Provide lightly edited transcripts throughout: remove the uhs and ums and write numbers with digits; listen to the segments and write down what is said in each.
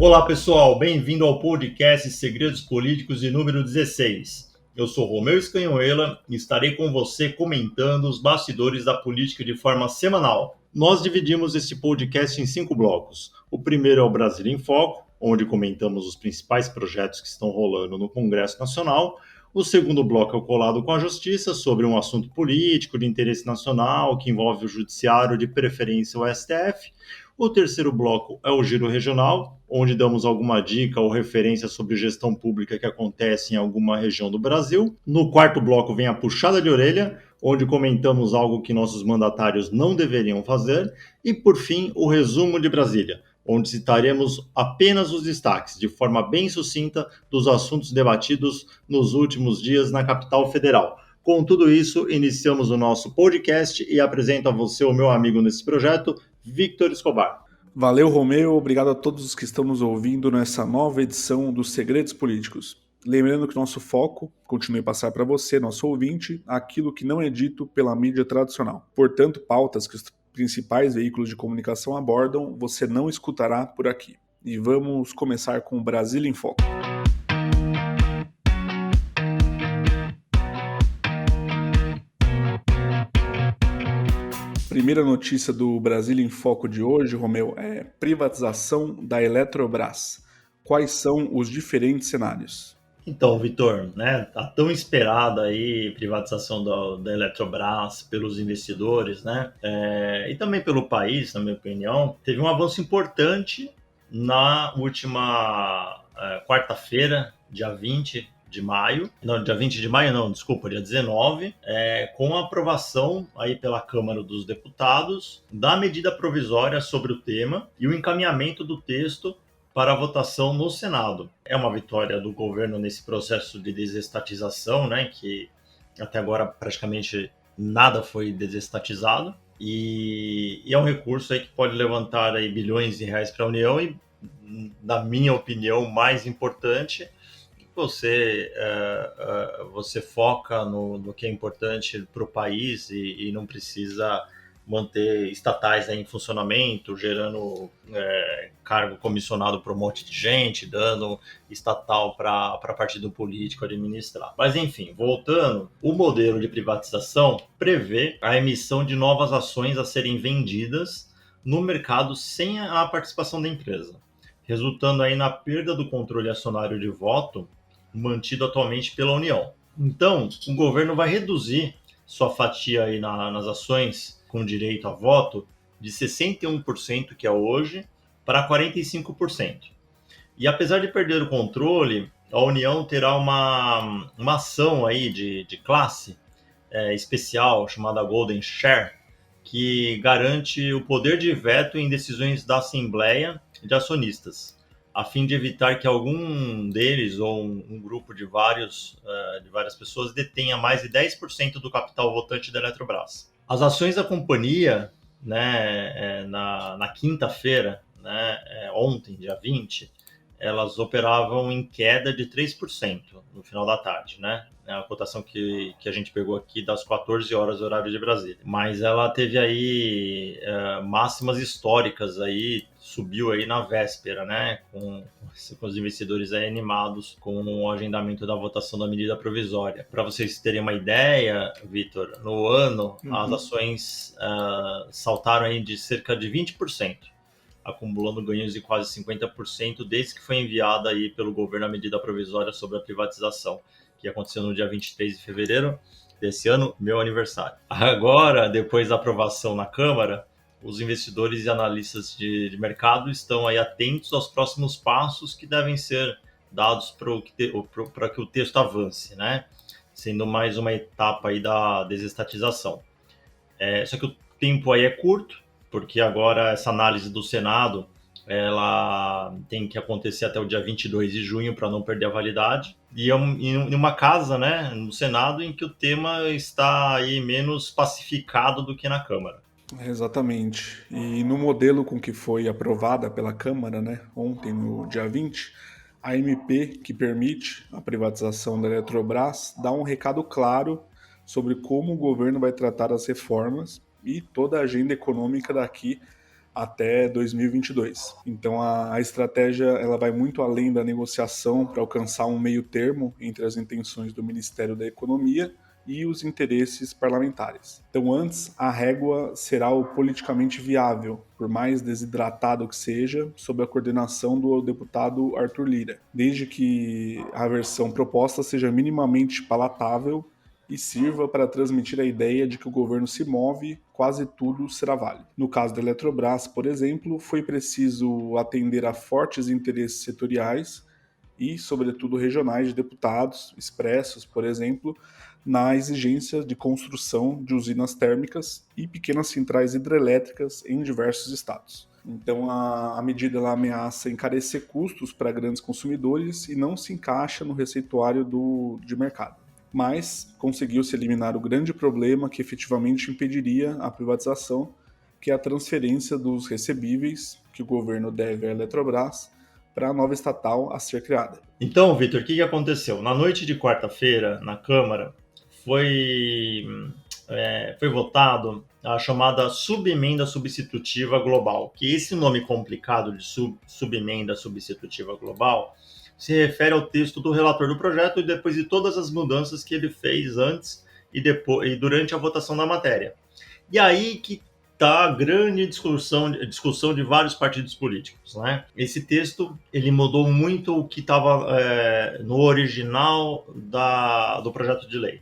Olá pessoal, bem-vindo ao podcast Segredos Políticos de número 16. Eu sou Romeu Scanhoela e estarei com você comentando os bastidores da política de forma semanal. Nós dividimos esse podcast em 5 blocos. O primeiro é o Brasil em Foco, onde comentamos os principais projetos que estão rolando no Congresso Nacional. O segundo bloco é o Colado com a Justiça, sobre um assunto político de interesse nacional que envolve o Judiciário, de preferência o STF. O terceiro bloco é o Giro Regional, onde damos alguma dica ou referência sobre gestão pública que acontece em alguma região do Brasil. No quarto bloco vem a Puxada de Orelha, onde comentamos algo que nossos mandatários não deveriam fazer. E, por fim, o Resumo de Brasília, onde citaremos apenas os destaques, de forma bem sucinta, dos assuntos debatidos nos últimos dias na capital federal. Com tudo isso, iniciamos o nosso podcast e apresento a você o meu amigo nesse projeto, Victor Escobar. Valeu, Romeu. Obrigado a todos os que estão nos ouvindo nessa nova edição dos Segredos Políticos. Lembrando que nosso foco continue a passar para você, nosso ouvinte, aquilo que não é dito pela mídia tradicional. Portanto, pautas que os principais veículos de comunicação abordam, você não escutará por aqui. E vamos começar com o Brasil em Foco. Primeira notícia do Brasil em Foco de hoje, Romeu, é privatização da Eletrobras. Quais são os diferentes cenários? Então, Vitor, né, a tão esperada aí privatização da Eletrobras pelos investidores, né, e também pelo país, na minha opinião, teve um avanço importante na última quarta-feira, dia 20 de maio, não, dia 20 de maio não, desculpa, dia 19, com a aprovação aí pela Câmara dos Deputados da medida provisória sobre o tema e o encaminhamento do texto para a votação no Senado. É uma vitória do governo nesse processo de desestatização, né, que até agora praticamente nada foi desestatizado, e é um recurso aí que pode levantar aí bilhões de reais para a União e, na minha opinião, mais importante, você foca no que é importante para o país e não precisa manter estatais em funcionamento, gerando cargo comissionado para um monte de gente, dando estatal para partido político administrar. Mas enfim, voltando, o modelo de privatização prevê a emissão de novas ações a serem vendidas no mercado sem a participação da empresa, resultando aí na perda do controle acionário de voto mantido atualmente pela União. Então, o governo vai reduzir sua fatia aí nas ações com direito a voto de 61%, que é hoje, para 45%. E apesar de perder o controle, a União terá uma ação aí de classe especial chamada Golden Share, que garante o poder de veto em decisões da Assembleia de Acionistas, a fim de evitar que algum deles ou um grupo de várias pessoas detenha mais de 10% do capital votante da Eletrobras. As ações da companhia, né, na quinta-feira, né, ontem, dia 20, elas operavam em queda de 3% no final da tarde, né? É a cotação que a gente pegou aqui das 14 horas horário de Brasília. Mas ela teve aí máximas históricas aí, subiu aí na véspera, né? Com os investidores aí animados com o agendamento da votação da medida provisória. Para vocês terem uma ideia, Vitor, no ano as ações saltaram aí de cerca de 20%. Acumulando ganhos de quase 50% desde que foi enviada aí pelo governo a medida provisória sobre a privatização, que aconteceu no dia 23 de fevereiro desse ano, meu aniversário. Agora, depois da aprovação na Câmara, os investidores e analistas de mercado estão aí atentos aos próximos passos que devem ser dados para que o texto avance, né? Sendo mais uma etapa aí da desestatização. Só que o tempo aí é curto, porque agora essa análise do Senado ela tem que acontecer até o dia 22 de junho para não perder a validade. E em uma casa, né, no Senado, em que o tema está aí menos pacificado do que na Câmara. Exatamente. E no modelo com que foi aprovada pela Câmara, né, ontem, no dia 20, a MP, que permite a privatização da Eletrobras, dá um recado claro sobre como o governo vai tratar as reformas e toda a agenda econômica daqui até 2022. Então a estratégia ela vai muito além da negociação para alcançar um meio termo entre as intenções do Ministério da Economia e os interesses parlamentares. Então, antes, a régua será o politicamente viável, por mais desidratado que seja, sob a coordenação do deputado Arthur Lira, desde que a versão proposta seja minimamente palatável e sirva para transmitir a ideia de que o governo se move, quase tudo será válido. No caso da Eletrobras, por exemplo, foi preciso atender a fortes interesses setoriais e, sobretudo, regionais de deputados expressos, por exemplo, na exigência de construção de usinas térmicas e pequenas centrais hidrelétricas em diversos estados. Então, a medida ela ameaça encarecer custos para grandes consumidores e não se encaixa no receituário de mercado. Mas conseguiu-se eliminar o grande problema que efetivamente impediria a privatização, que é a transferência dos recebíveis que o governo deve à Eletrobras para a nova estatal a ser criada. Então, Vitor, o que aconteceu? Na noite de quarta-feira, na Câmara, foi votado a chamada subemenda substitutiva global, que esse nome complicado de subemenda substitutiva global se refere ao texto do relator do projeto e depois de todas as mudanças que ele fez antes e durante a votação da matéria. E aí que está a grande discussão de vários partidos políticos, né? Esse texto ele mudou muito o que estava no original do projeto de lei.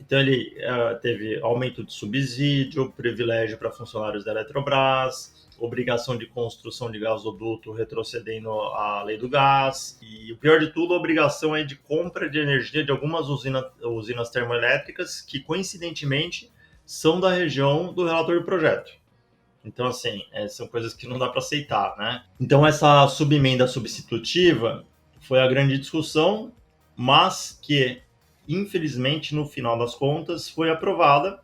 Então ele teve aumento de subsídio, privilégio para funcionários da Eletrobras, obrigação de construção de gasoduto retrocedendo a lei do gás, e o pior de tudo, a obrigação de compra de energia de algumas usinas termoelétricas que, coincidentemente, são da região do relator do projeto. Então, assim, são coisas que não dá para aceitar, né? Então, essa subemenda substitutiva foi a grande discussão, mas que, infelizmente, no final das contas, foi aprovada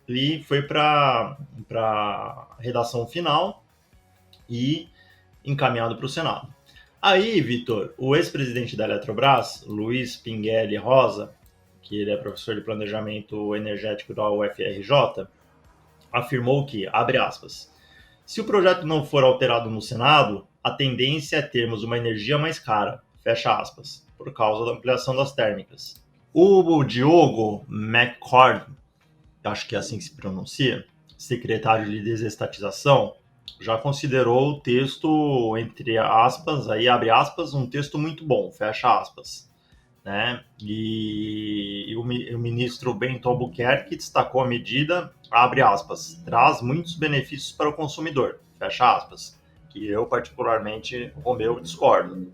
e foi para a redação final e encaminhado para o Senado. Aí, Vitor, o ex-presidente da Eletrobras, Luiz Pinguelli Rosa, que ele é professor de planejamento energético da UFRJ, afirmou que, abre aspas, se o projeto não for alterado no Senado, a tendência é termos uma energia mais cara, fecha aspas, por causa da ampliação das térmicas. O Diogo McCord, acho que é assim que se pronuncia, secretário de desestatização, já considerou o texto, entre aspas, aí abre aspas, um texto muito bom, fecha aspas. Né? E o ministro Bento Albuquerque destacou a medida, abre aspas, traz muitos benefícios para o consumidor, fecha aspas, que eu particularmente, o meu, discordo.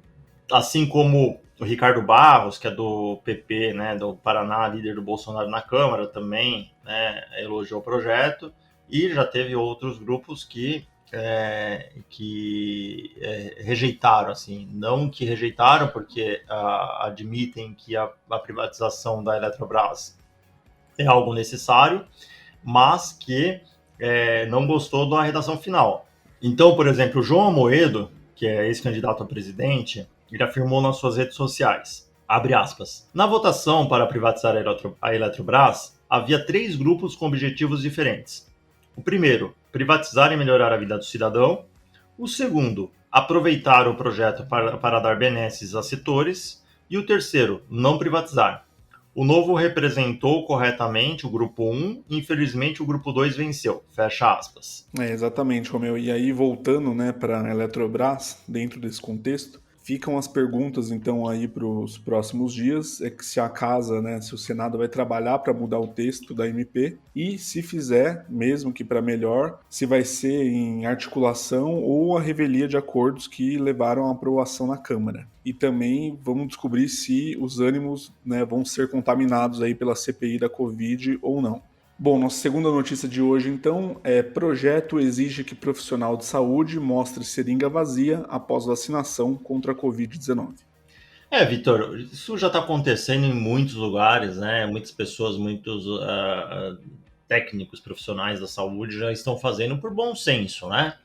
Assim como o Ricardo Barros, que é do PP, né, do Paraná, líder do Bolsonaro na Câmara, também, né, elogiou o projeto, e já teve outros grupos que rejeitaram, assim, não que rejeitaram porque admitem que a privatização da Eletrobras é algo necessário, mas que não gostou da redação final. Então, por exemplo, o João Amoedo, que é ex-candidato a presidente, ele afirmou nas suas redes sociais, abre aspas, na votação para privatizar a Eletrobras, havia 3 grupos com objetivos diferentes. O primeiro, privatizar e melhorar a vida do cidadão. O segundo, aproveitar o projeto para dar benesses a setores. E o terceiro, não privatizar. O Novo representou corretamente o grupo 1, infelizmente o grupo 2 venceu, fecha aspas. Exatamente, Romeu. E aí, voltando, né, para a Eletrobras, dentro desse contexto, ficam as perguntas, então, aí para os próximos dias, é que se a casa, né, se o Senado vai trabalhar para mudar o texto da MP e, se fizer, mesmo que para melhor, se vai ser em articulação ou a revelia de acordos que levaram à aprovação na Câmara. E também vamos descobrir se os ânimos, né, vão ser contaminados aí pela CPI da Covid ou não. Bom, nossa segunda notícia de hoje, então, projeto exige que profissional de saúde mostre seringa vazia após vacinação contra a Covid-19. Vitor, isso já está acontecendo em muitos lugares, né? Muitas pessoas, muitos técnicos profissionais da saúde já estão fazendo por bom senso, né?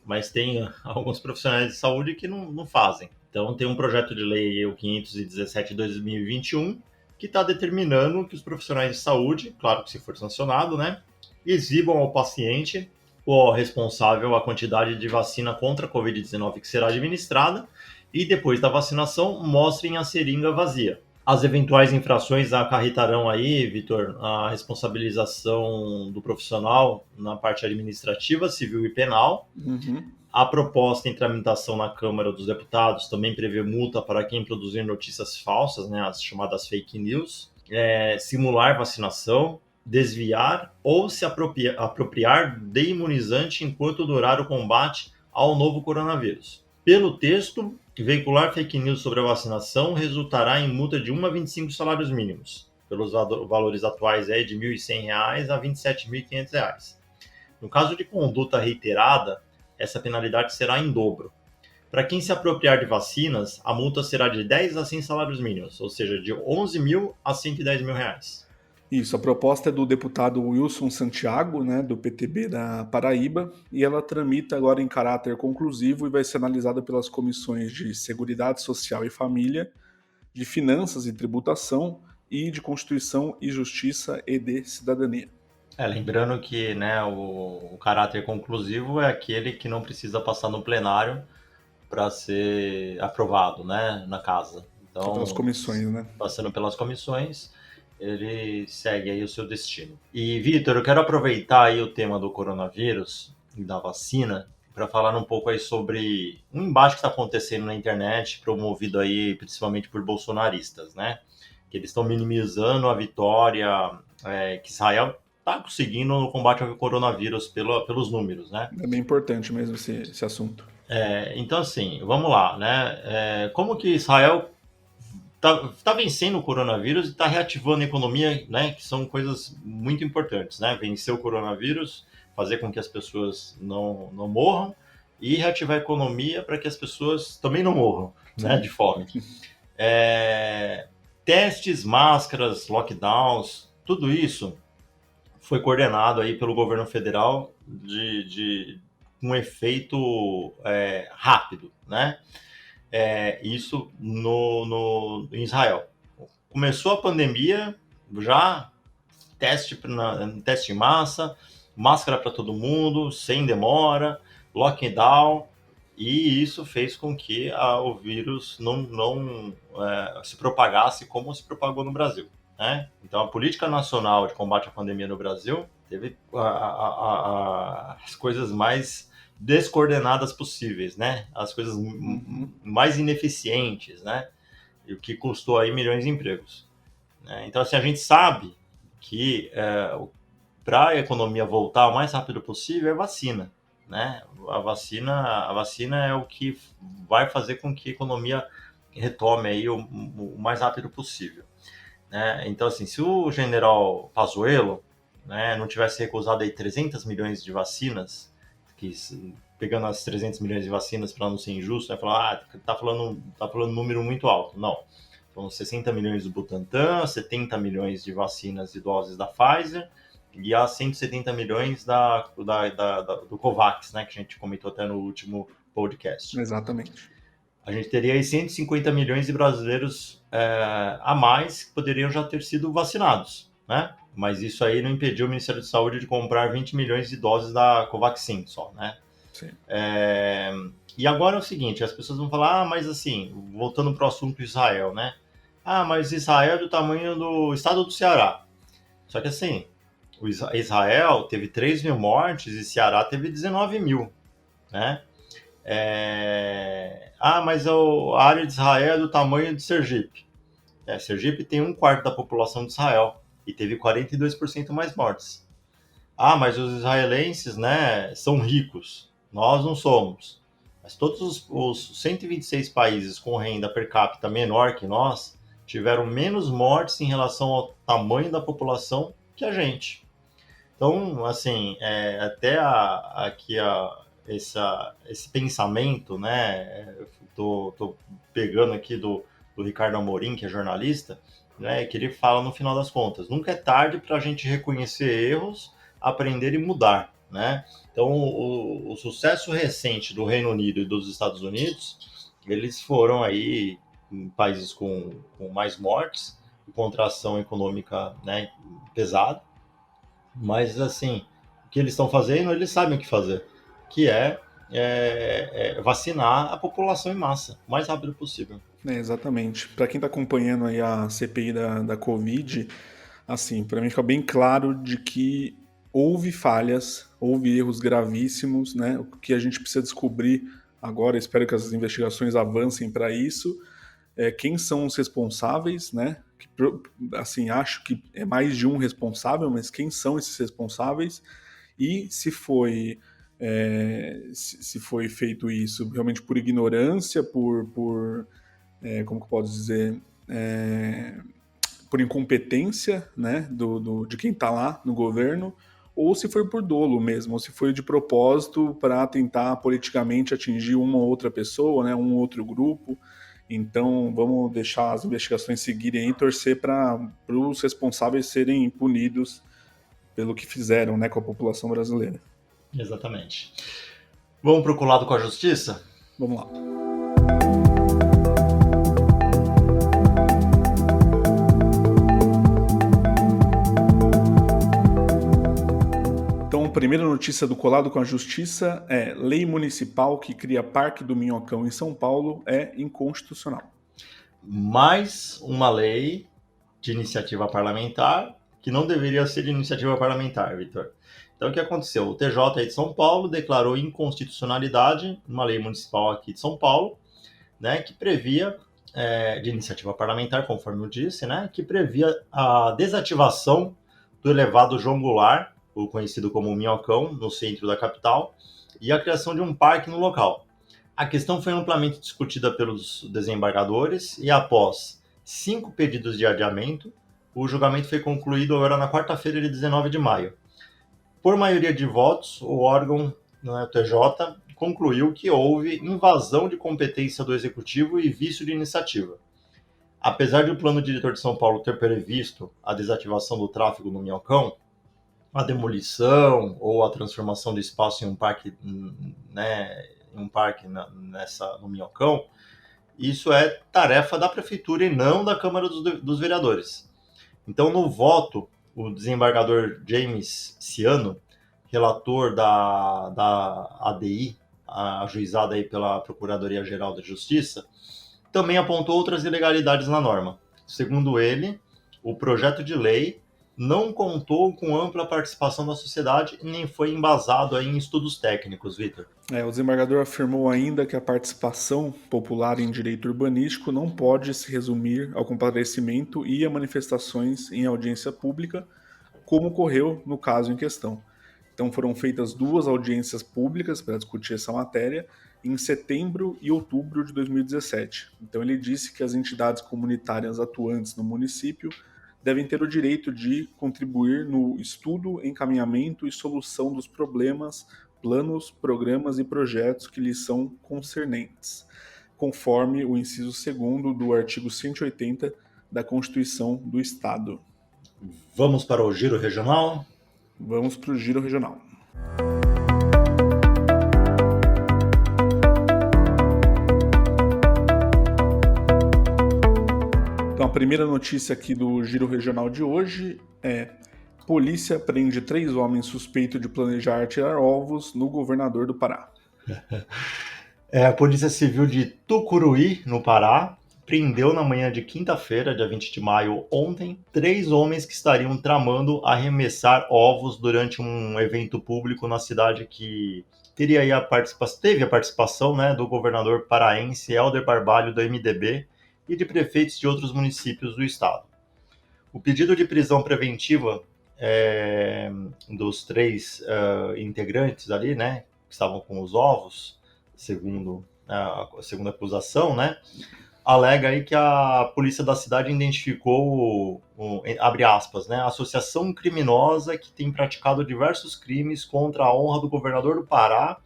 Mas tem alguns profissionais de saúde que não fazem. Então, tem um projeto de lei, o 517 de 2021, que está determinando que os profissionais de saúde, claro que se for sancionado, né, exibam ao paciente o responsável a quantidade de vacina contra a Covid-19 que será administrada e depois da vacinação mostrem a seringa vazia. As eventuais infrações acarretarão aí, Vitor, a responsabilização do profissional na parte administrativa, civil e penal. Uhum. A proposta em tramitação na Câmara dos Deputados também prevê multa para quem produzir notícias falsas, né, as chamadas fake news, simular vacinação, desviar ou se apropriar de imunizante enquanto durar o combate ao novo coronavírus. Pelo texto, veicular fake news sobre a vacinação resultará em multa de 1 a 25 salários mínimos, pelos valores atuais de R$ 1.100 a R$ 27.500. No caso de conduta reiterada, essa penalidade será em dobro. Para quem se apropriar de vacinas, a multa será de 10 a 100 salários mínimos, ou seja, de 11 mil a 110 mil reais. Isso, a proposta é do deputado Wilson Santiago, né, do PTB da Paraíba, e ela tramita agora em caráter conclusivo e vai ser analisada pelas comissões de Seguridade Social e Família, de Finanças e Tributação e de Constituição e Justiça e de Cidadania. Lembrando que, né, o caráter conclusivo é aquele que não precisa passar no plenário para ser aprovado, né, na casa. Então, pelas comissões, né? Passando pelas comissões, ele segue aí o seu destino. E, Vitor, eu quero aproveitar aí o tema do coronavírus e da vacina para falar um pouco aí sobre um embate que está acontecendo na internet, promovido aí principalmente por bolsonaristas, né? Que eles estão minimizando a vitória que Israel está conseguindo no combate ao coronavírus pelos números, né? É bem importante mesmo esse assunto. Então, assim, vamos lá, né? Como que Israel tá vencendo o coronavírus e está reativando a economia, né? Que são coisas muito importantes, né? Vencer o coronavírus, fazer com que as pessoas não morram e reativar a economia para que as pessoas também não morram, né? De fome. Testes, máscaras, lockdowns, tudo isso foi coordenado aí pelo governo federal de um efeito rápido, né? Isso em Israel. Começou a pandemia, já teste em massa, máscara para todo mundo, sem demora, lockdown, e isso fez com que o vírus não se propagasse como se propagou no Brasil, né? Então, a política nacional de combate à pandemia no Brasil teve as coisas mais descoordenadas possíveis, né? As coisas mais ineficientes, né? E o que custou aí milhões de empregos. Né? Então, assim, a gente sabe que para a economia voltar o mais rápido possível é vacina, né? A vacina é o que vai fazer com que a economia retome aí o mais rápido possível. Né? Então, assim, se o general Pazuello, né, não tivesse recusado aí 300 milhões de vacinas, pegando as 300 milhões de vacinas para não ser injusto, né, falar, tá falando um número muito alto. Não. São 60 milhões do Butantan, 70 milhões de vacinas e doses da Pfizer e as 170 milhões do Covax, né, que a gente comentou até no último podcast. Exatamente. A gente teria aí 150 milhões de brasileiros a mais que poderiam já ter sido vacinados, né? Mas isso aí não impediu o Ministério de Saúde de comprar 20 milhões de doses da Covaxin só, né? Sim. E agora é o seguinte, as pessoas vão falar, mas assim, voltando para o assunto Israel, né? Mas Israel é do tamanho do estado do Ceará. Só que assim, Israel teve 3 mil mortes e Ceará teve 19 mil, né? Mas a área de Israel é do tamanho de Sergipe. Sergipe tem 1/4 da população de Israel e teve 42% mais mortes. Mas os israelenses, né, são ricos. Nós não somos. Mas todos os 126 países com renda per capita menor que nós tiveram menos mortes em relação ao tamanho da população que a gente. Então, assim, esse pensamento, né? Tô pegando aqui do Ricardo Amorim, que é jornalista, né? Que ele fala no final das contas: nunca é tarde para a gente reconhecer erros, aprender e mudar, né? Então, o sucesso recente do Reino Unido e dos Estados Unidos, eles foram aí em países com mais mortes e contração econômica, né, pesada, mas assim, o que eles estão fazendo, eles sabem o que fazer, que vacinar a população em massa, o mais rápido possível. Exatamente. Para quem está acompanhando aí a CPI da Covid, assim, para mim fica bem claro de que houve falhas, houve erros gravíssimos, né? O que a gente precisa descobrir agora, espero que as investigações avancem para isso, quem são os responsáveis, né? Assim, acho que é mais de um responsável, mas quem são esses responsáveis e se foi feito isso realmente por ignorância, como que eu posso dizer, por incompetência, né, de quem está lá no governo, ou se foi por dolo mesmo, ou se foi de propósito para tentar politicamente atingir uma ou outra pessoa, né, um outro grupo. Então vamos deixar as investigações seguirem e torcer para os responsáveis serem punidos pelo que fizeram, né, com a população brasileira. Exatamente. Vamos para o lado com a justiça? Vamos lá. Então, a primeira notícia do Colado com a Justiça é: lei municipal que cria Parque do Minhocão em São Paulo é inconstitucional. Mais uma lei de iniciativa parlamentar que não deveria ser de iniciativa parlamentar, Vitor. Então, o que aconteceu? O TJ de São Paulo declarou inconstitucionalidade uma lei municipal aqui de São Paulo, né, que previa, de iniciativa parlamentar, conforme eu disse, né, que previa a desativação do elevado João Goulart, o conhecido como Minhocão, no centro da capital, e a criação de um parque no local. A questão foi amplamente discutida pelos desembargadores e, após 5 pedidos de adiamento, o julgamento foi concluído agora na quarta-feira de 19 de maio. Por maioria de votos, o órgão, o TJ, concluiu que houve invasão de competência do Executivo e vício de iniciativa. Apesar de o plano diretor de São Paulo ter previsto a desativação do tráfego no Minhocão, a demolição ou a transformação do espaço em um parque, né, no Minhocão, isso é tarefa da Prefeitura e não da Câmara dos Vereadores. Então, no voto, o desembargador James Ciano, relator da ADI, ajuizada aí pela Procuradoria-Geral da Justiça, também apontou outras ilegalidades na norma. Segundo ele, o projeto de lei não contou com ampla participação da sociedade e nem foi embasado em estudos técnicos, Vitor. O desembargador afirmou ainda que a participação popular em direito urbanístico não pode se resumir ao comparecimento e a manifestações em audiência pública, como ocorreu no caso em questão. Então foram feitas 2 audiências públicas para discutir essa matéria em setembro e outubro de 2017. Então ele disse que as entidades comunitárias atuantes no município devem ter o direito de contribuir no estudo, encaminhamento e solução dos problemas, planos, programas e projetos que lhes são concernentes, conforme o inciso 2º do artigo 180 da Constituição do Estado. Vamos para o Giro Regional? Vamos para o Giro Regional. Então, a primeira notícia aqui do Giro Regional de hoje é: polícia prende 3 homens suspeitos de planejar atirar ovos no governador do Pará. A Polícia Civil de Tucuruí, no Pará, prendeu na manhã de quinta-feira, dia 20 de maio, ontem, 3 homens que estariam tramando arremessar ovos durante um evento público na cidade que teve a participação, né, do governador paraense Helder Barbalho, do MDB, e de prefeitos de outros municípios do estado. O pedido de prisão preventiva dos 3 integrantes ali, né, que estavam com os ovos, segundo a segunda acusação, né, alega aí que a polícia da cidade identificou, abre aspas, né, associação criminosa que tem praticado diversos crimes contra a honra do governador do Pará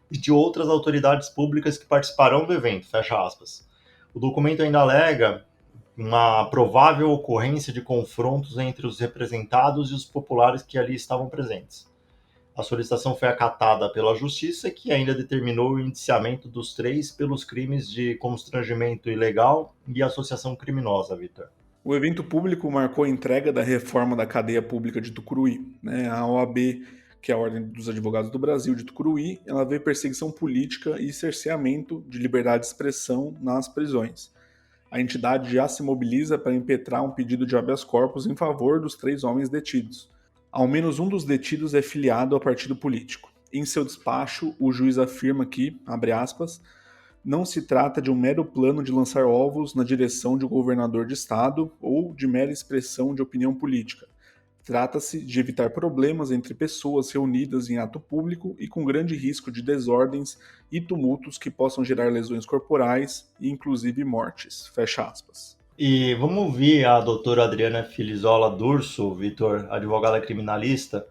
e de outras autoridades públicas que participarão do evento, fecha aspas. O documento ainda alega uma provável ocorrência de confrontos entre os representados e os populares que ali estavam presentes. A solicitação foi acatada pela Justiça, que ainda determinou o indiciamento dos 3 pelos crimes de constrangimento ilegal e associação criminosa, Vitor. O evento público marcou a entrega da reforma da cadeia pública de Tucuruí. A OAB que é a Ordem dos Advogados do Brasil, de Tucuruí, ela vê perseguição política e cerceamento de liberdade de expressão nas prisões. A entidade já se mobiliza para impetrar um pedido de habeas corpus em favor dos 3 homens detidos. Ao menos um dos detidos é filiado ao partido político. Em seu despacho, o juiz afirma que, abre aspas, não se trata de um mero plano de lançar ovos na direção de um governador de estado ou de mera expressão de opinião política. Trata-se de evitar problemas entre pessoas reunidas em ato público e com grande risco de desordens e tumultos que possam gerar lesões corporais e inclusive mortes. Fecha aspas. E vamos ouvir a doutora Adriana Filizola Durso, Vitor, advogada criminalista.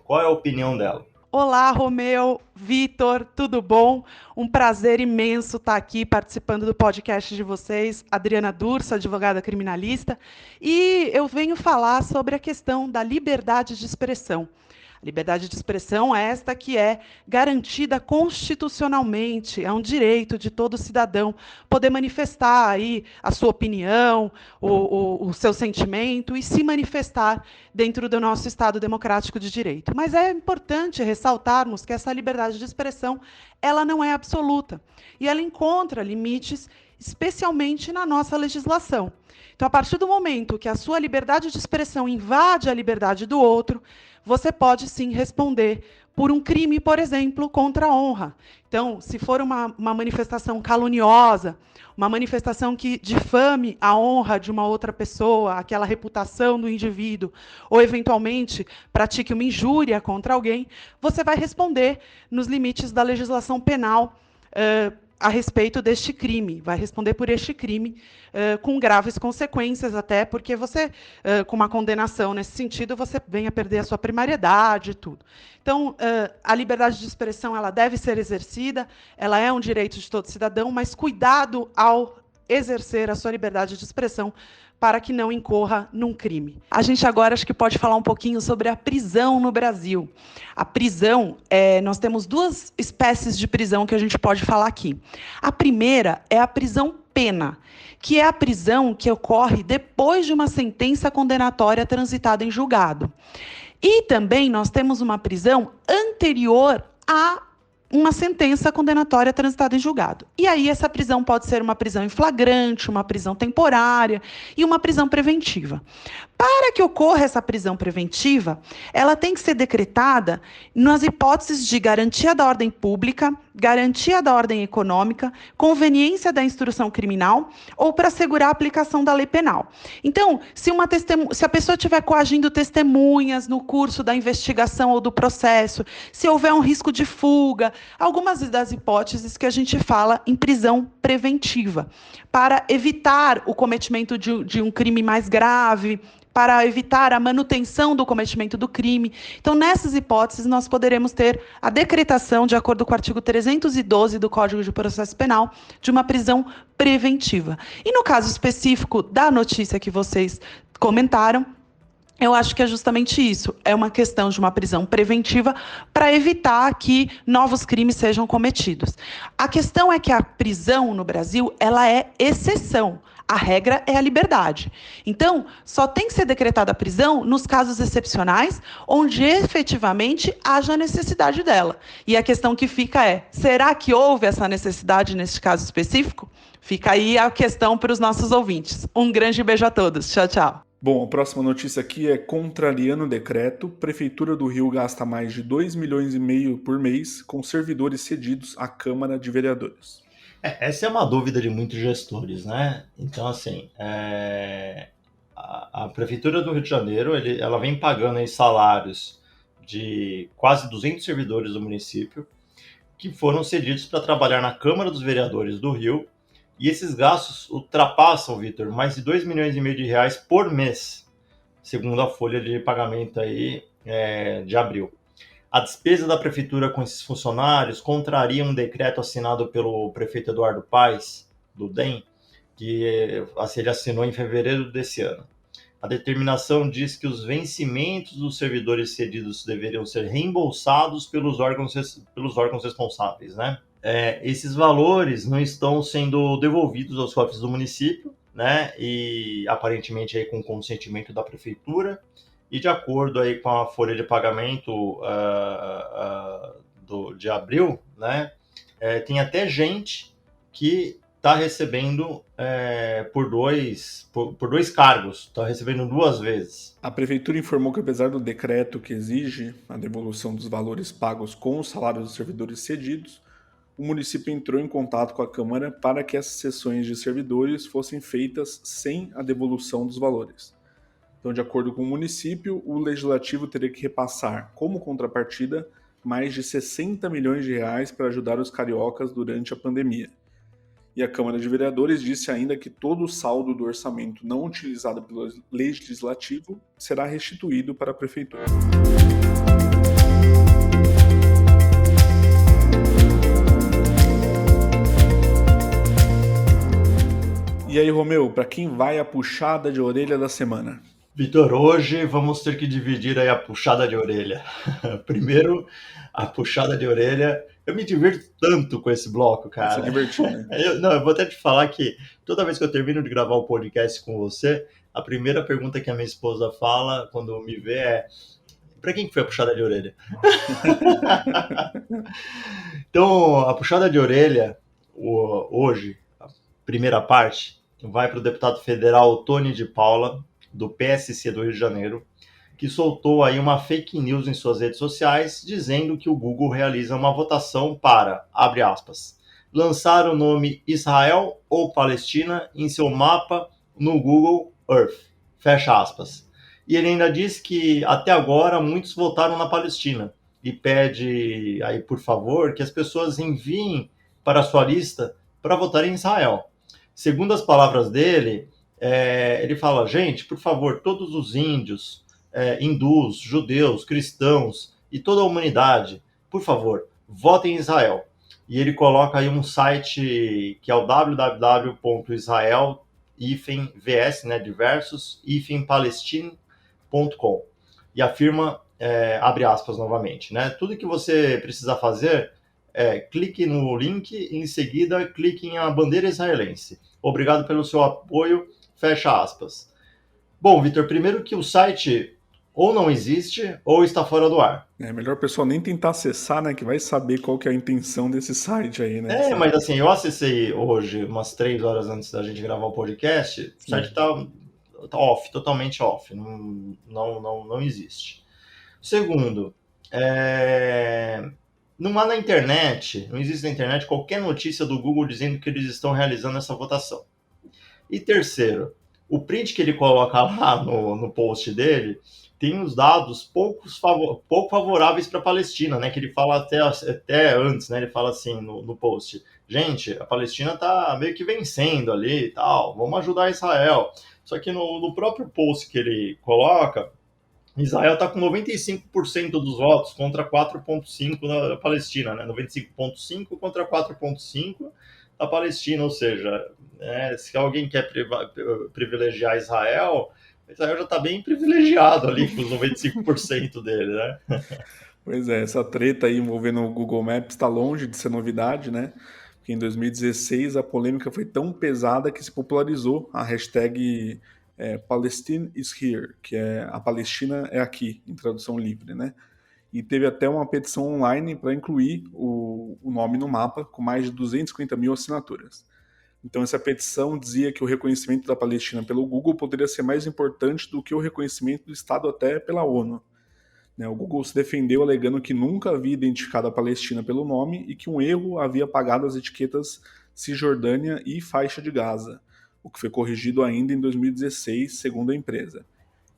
Qual é a opinião dela? Olá, Romeu, Vitor, tudo bom? Um prazer imenso estar aqui participando do podcast de vocês. Adriana Durso, advogada criminalista, e eu venho falar sobre a questão da liberdade de expressão. A liberdade de expressão é esta que é garantida constitucionalmente, é um direito de todo cidadão poder manifestar aí a sua opinião, o seu sentimento e se manifestar dentro do nosso Estado democrático de direito. Mas é importante ressaltarmos que essa liberdade de expressão ela não é absoluta e ela encontra limites, especialmente na nossa legislação. Então, a partir do momento que a sua liberdade de expressão invade a liberdade do outro, você pode sim responder por um crime, por exemplo, contra a honra. Então, se for uma manifestação caluniosa, uma manifestação que difame a honra de uma outra pessoa, aquela reputação do indivíduo, ou, eventualmente, pratique uma injúria contra alguém, você vai responder nos limites da legislação penal a respeito deste crime, vai responder por este crime com graves consequências até, porque você, com uma condenação nesse sentido, você vem a perder a sua primariedade e tudo. Então, a liberdade de expressão ela deve ser exercida, ela é um direito de todo cidadão, mas cuidado ao exercer a sua liberdade de expressão para que não incorra num crime. A gente agora acho que pode falar um pouquinho sobre a prisão no Brasil. A prisão, nós temos 2 espécies de prisão que a gente pode falar aqui. A primeira é a prisão pena, que é a prisão que ocorre depois de uma sentença condenatória transitada em julgado. E também nós temos uma prisão anterior a uma sentença condenatória transitada em julgado. E aí essa prisão pode ser uma prisão em flagrante, uma prisão temporária e uma prisão preventiva. Para que ocorra essa prisão preventiva, ela tem que ser decretada nas hipóteses de garantia da ordem pública, garantia da ordem econômica, conveniência da instrução criminal ou para assegurar a aplicação da lei penal. Então, se a pessoa estiver coagindo testemunhas no curso da investigação ou do processo, se houver um risco de fuga, algumas das hipóteses que a gente fala em prisão preventiva, para evitar o cometimento de um crime mais grave, para evitar a manutenção do cometimento do crime. Então, nessas hipóteses, nós poderemos ter a decretação, de acordo com o artigo 312 do Código de Processo Penal, de uma prisão preventiva. E no caso específico da notícia que vocês comentaram, eu acho que é justamente isso. É uma questão de uma prisão preventiva para evitar que novos crimes sejam cometidos. A questão é que a prisão no Brasil ela é exceção. A regra é a liberdade. Então, só tem que ser decretada a prisão nos casos excepcionais, onde efetivamente haja necessidade dela. E a questão que fica é, será que houve essa necessidade neste caso específico? Fica aí a questão para os nossos ouvintes. Um grande beijo a todos. Tchau, tchau. Bom, a próxima notícia aqui é contrariando o decreto. Prefeitura do Rio gasta mais de 2,5 milhões por mês com servidores cedidos à Câmara de Vereadores. Essa é uma dúvida de muitos gestores, né? Então, assim, a Prefeitura do Rio de Janeiro, ela vem pagando aí salários de quase 200 servidores do município que foram cedidos para trabalhar na Câmara dos Vereadores do Rio, e esses gastos ultrapassam, Vitor, mais de 2,5 milhões de reais por mês, segundo a folha de pagamento aí, de abril. A despesa da prefeitura com esses funcionários contraria um decreto assinado pelo prefeito Eduardo Paes, do DEM, que ele assinou em fevereiro desse ano. A determinação diz que os vencimentos dos servidores cedidos deveriam ser reembolsados pelos órgãos responsáveis, né? Esses valores não estão sendo devolvidos aos cofres do município, né? E aparentemente aí com consentimento da prefeitura. e de acordo aí com a folha de pagamento de abril, né, tem até gente que está recebendo por dois cargos, está recebendo 2 vezes. A Prefeitura informou que, apesar do decreto que exige a devolução dos valores pagos com os salários dos servidores cedidos, o município entrou em contato com a Câmara para que essas cessões de servidores fossem feitas sem a devolução dos valores. Então, de acordo com o município, o Legislativo teria que repassar, como contrapartida, mais de 60 milhões de reais para ajudar os cariocas durante a pandemia. E a Câmara de Vereadores disse ainda que todo o saldo do orçamento não utilizado pelo Legislativo será restituído para a Prefeitura. E aí, Romeu, para quem vai a puxada de orelha da semana? Vitor, hoje vamos ter que dividir aí a puxada de orelha. Primeiro, a puxada de orelha. Eu me divirto tanto com esse bloco, cara. Você divertiu, né? Eu vou até te falar que toda vez que eu termino de gravar o podcast com você, a primeira pergunta que a minha esposa fala quando me vê é: para quem que foi a puxada de orelha? Então, a puxada de orelha, hoje, a primeira parte, vai para o deputado federal Tony de Paula, do PSC do Rio de Janeiro, que soltou aí uma fake news em suas redes sociais, dizendo que o Google realiza uma votação para, abre aspas, lançar o nome Israel ou Palestina em seu mapa no Google Earth, fecha aspas. E ele ainda diz que, até agora, muitos votaram na Palestina e pede, aí, por favor, que as pessoas enviem para a sua lista para votar em Israel. Segundo as palavras dele, ele fala, gente, por favor, todos os índios, hindus, judeus, cristãos e toda a humanidade, por favor, votem em Israel. E ele coloca aí um site que é o www.israel-vs, né, palestine.com, e afirma, abre aspas novamente, né, tudo que você precisa fazer clique no link e em seguida clique em a bandeira israelense. Obrigado pelo seu apoio, fecha aspas. Bom, Vitor, primeiro que o site ou não existe ou está fora do ar. É melhor o pessoal nem tentar acessar, né? Que vai saber qual que é a intenção desse site aí, né? Mas assim, eu acessei hoje, umas 3 horas antes da gente gravar o podcast, o site tá off, totalmente off, não existe. Segundo, não há na internet, não existe na internet qualquer notícia do Google dizendo que eles estão realizando essa votação. E terceiro, o print que ele coloca lá no post dele tem os dados pouco favoráveis para a Palestina, né? Que ele fala até antes, né? Ele fala assim no post: gente, a Palestina tá meio que vencendo ali e tal, vamos ajudar Israel. Só que no próprio post que ele coloca, Israel está com 95% dos votos contra 4,5% da Palestina, né? 95,5% contra 4,5% da Palestina, ou seja, se alguém quer privilegiar Israel já está bem privilegiado ali com os 95% dele, né? Pois é, essa treta aí envolvendo o Google Maps está longe de ser novidade, né? Porque em 2016 a polêmica foi tão pesada que se popularizou a hashtag Palestine is here, que é a Palestina é aqui, em tradução livre, né? E teve até uma petição online para incluir o nome no mapa, com mais de 250 mil assinaturas. Então essa petição dizia que o reconhecimento da Palestina pelo Google poderia ser mais importante do que o reconhecimento do Estado até pela ONU. O Google se defendeu alegando que nunca havia identificado a Palestina pelo nome e que um erro havia apagado as etiquetas Cisjordânia e Faixa de Gaza, o que foi corrigido ainda em 2016, segundo a empresa.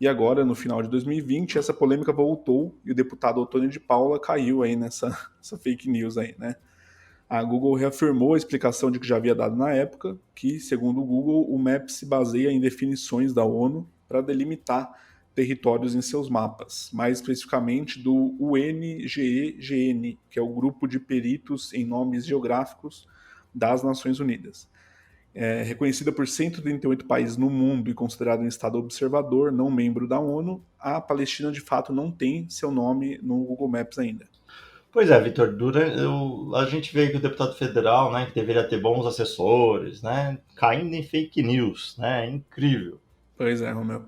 E agora, no final de 2020, essa polêmica voltou e o deputado Tony de Paula caiu aí nessa fake news aí, né? A Google reafirmou a explicação de que já havia dado na época, que, segundo o Google, o Maps se baseia em definições da ONU para delimitar territórios em seus mapas, mais especificamente do UNGEGN, que é o Grupo de Peritos em Nomes Geográficos das Nações Unidas. Reconhecida por 138 países no mundo e considerada um estado observador, não membro da ONU, a Palestina de fato não tem seu nome no Google Maps ainda. Pois é, Vitor, a gente vê que o deputado federal, né, que deveria ter bons assessores, né, caindo em fake news, né, é incrível. Pois é, Romeu.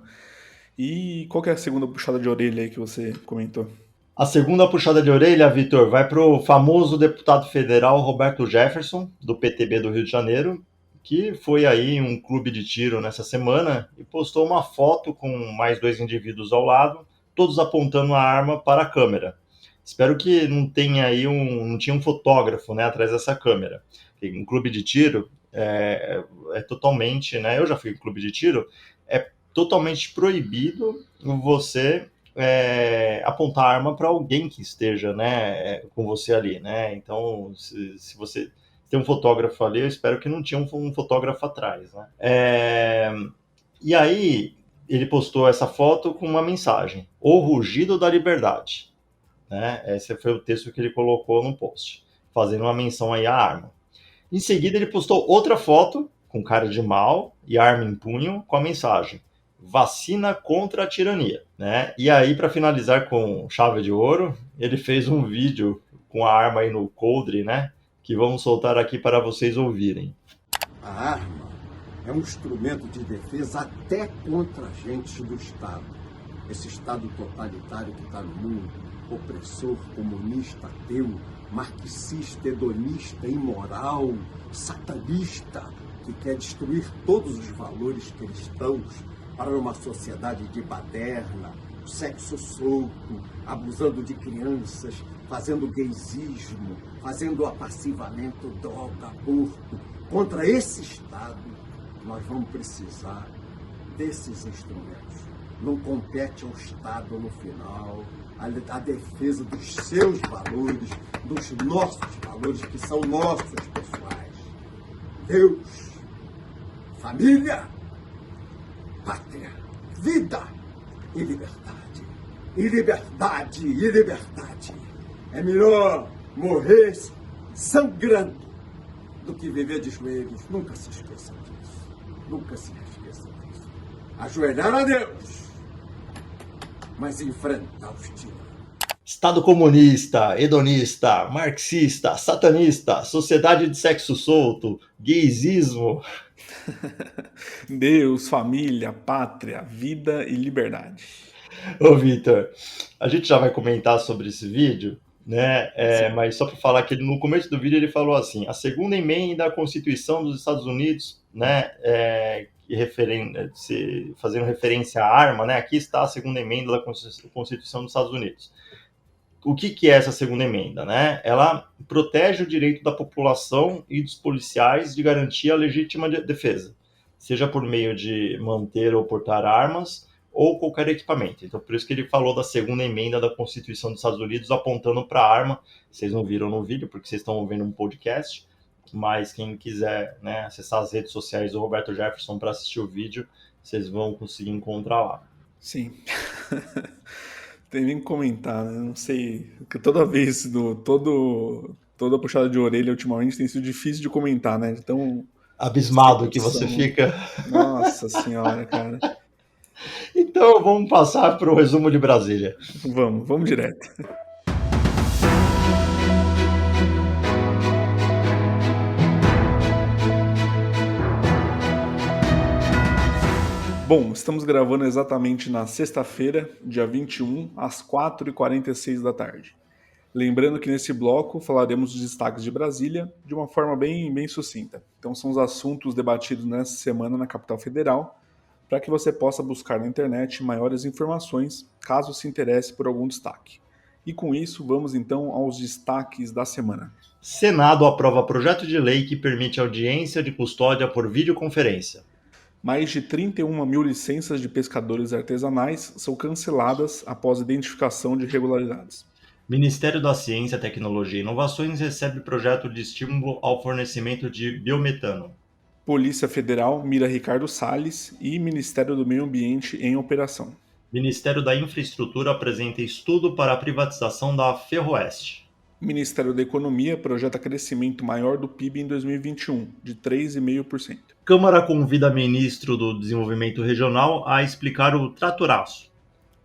E qual que é a segunda puxada de orelha aí que você comentou? A segunda puxada de orelha, Vitor, vai para o famoso deputado federal Roberto Jefferson, do PTB do Rio de Janeiro, que foi aí em um clube de tiro nessa semana e postou uma foto com mais 2 indivíduos ao lado, todos apontando a arma para a câmera. Espero que não tenha aí não tinha um fotógrafo, né, atrás dessa câmera. Um clube de tiro é totalmente, né? Eu já fui em clube de tiro, é totalmente proibido você apontar a arma para alguém que esteja, né, com você ali, né? Então, se você tem um fotógrafo ali, eu espero que não tinha um fotógrafo atrás, né? E aí ele postou essa foto com uma mensagem: O Rugido da Liberdade, né? Esse foi o texto que ele colocou no post, fazendo uma menção aí à arma. Em seguida, ele postou outra foto com cara de mal e arma em punho com a mensagem: Vacina contra a tirania, né? E aí, para finalizar com chave de ouro, ele fez um vídeo com a arma aí no coldre, né? Que vamos soltar aqui para vocês ouvirem. A arma é um instrumento de defesa até contra agentes do Estado. Esse Estado totalitário que está no mundo, opressor, comunista, ateu, marxista, hedonista, imoral, satanista, que quer destruir todos os valores cristãos para uma sociedade de baderna, sexo solto, abusando de crianças, fazendo gaysismo, fazendo apassivamento, droga, aborto. Contra esse Estado, nós vamos precisar desses instrumentos. Não compete ao Estado, no final, a defesa dos seus valores, dos nossos valores, que são nossos, pessoais. Deus, família, pátria, vida e liberdade. E liberdade, e liberdade. É melhor morrer sangrando do que viver de joelhos. Nunca se esqueçam disso. Nunca se esqueçam disso. Ajoelhar a Deus, mas enfrentar os tiranos. Estado comunista, hedonista, marxista, satanista, sociedade de sexo solto, gaysismo. Deus, família, pátria, vida e liberdade. Ô, Vitor, a gente já vai comentar sobre esse vídeo, né? Mas só para falar que no começo do vídeo ele falou assim: a segunda emenda à Constituição dos Estados Unidos, né? Fazendo referência à arma, né? Aqui está a segunda emenda da Constituição dos Estados Unidos. O que é essa segunda emenda, né? Ela protege o direito da população e dos policiais de garantir a legítima defesa, seja por meio de manter ou portar armas ou qualquer equipamento. Então, por isso que ele falou da segunda emenda da Constituição dos Estados Unidos, apontando para a arma. Vocês não viram no vídeo, porque vocês estão vendo um podcast, mas quem quiser, né, acessar as redes sociais do Roberto Jefferson para assistir o vídeo, vocês vão conseguir encontrar lá. Sim. Tem nem que comentar, né? Não sei, porque toda vez, toda puxada de orelha ultimamente tem sido difícil de comentar, né? Então, abismado que você fica. Nossa senhora, cara. Então vamos passar para o resumo de Brasília. Vamos direto. Bom, estamos gravando exatamente na sexta-feira, dia 21, às 4h46 da tarde. Lembrando que nesse bloco falaremos dos destaques de Brasília de uma forma bem sucinta. Então são os assuntos debatidos nessa semana na capital federal, para que você possa buscar na internet maiores informações, caso se interesse por algum destaque. E com isso, vamos então aos destaques da semana. Senado aprova projeto de lei que permite audiência de custódia por videoconferência. Mais de 31 mil licenças de pescadores artesanais são canceladas após identificação de irregularidades. Ministério da Ciência, Tecnologia e Inovações recebe projeto de estímulo ao fornecimento de biometano. Polícia Federal mira Ricardo Salles e Ministério do Meio Ambiente em operação. Ministério da Infraestrutura apresenta estudo para a privatização da Ferroeste. Ministério da Economia projeta crescimento maior do PIB em 2021, de 3,5%. Câmara convida ministro do Desenvolvimento Regional a explicar o tratoraço.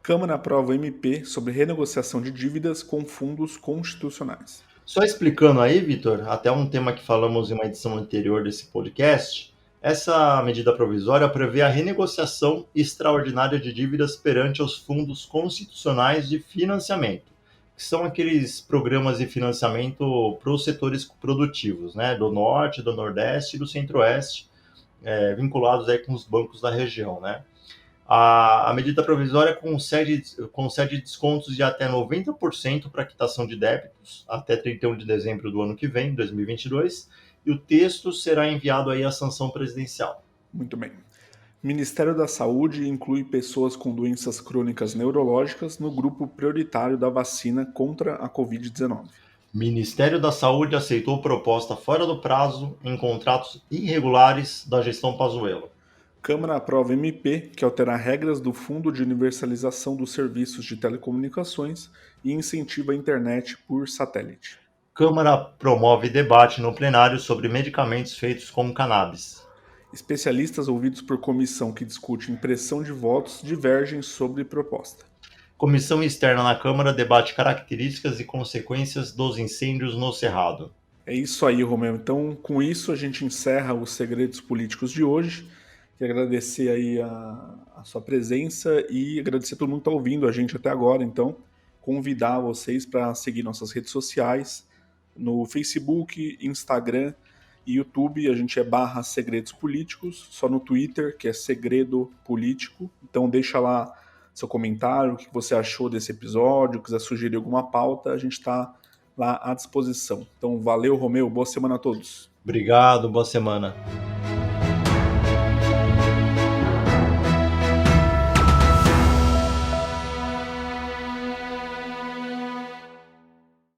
Câmara aprova MP sobre renegociação de dívidas com fundos constitucionais. Só explicando aí, Vitor, até um tema que falamos em uma edição anterior desse podcast, Essa medida provisória prevê a renegociação extraordinária de dívidas perante os fundos constitucionais de financiamento, que são aqueles programas de financiamento para os setores produtivos, né, do Norte, do Nordeste e do Centro-Oeste, vinculados aí com os bancos da região, né. A medida provisória concede descontos de até 90% para quitação de débitos até 31 de dezembro do ano que vem, 2022, e o texto será enviado aí à sanção presidencial. Muito bem. Ministério da Saúde inclui pessoas com doenças crônicas neurológicas no grupo prioritário da vacina contra a Covid-19. Ministério da Saúde aceitou proposta fora do prazo em contratos irregulares da gestão Pazuello. Câmara aprova MP que altera regras do Fundo de Universalização dos Serviços de Telecomunicações e incentiva a internet por satélite. Câmara promove debate no plenário sobre medicamentos feitos com cannabis. Especialistas ouvidos por comissão que discute impressão de votos divergem sobre proposta. Comissão externa na Câmara debate características e consequências dos incêndios no Cerrado. É isso aí, Romeu. Então, com isso, a gente encerra os Segredos Políticos de hoje. Quero agradecer aí a sua presença e agradecer a todo mundo que está ouvindo a gente até agora. Então, convidar vocês para seguir nossas redes sociais, no Facebook, Instagram e YouTube. A gente é /Segredos Políticos, só no Twitter, que é Segredo Político. Então, deixa lá seu comentário, o que você achou desse episódio, quiser sugerir alguma pauta, a gente está lá à disposição. Então, valeu, Romeu, boa semana a todos. Obrigado, boa semana.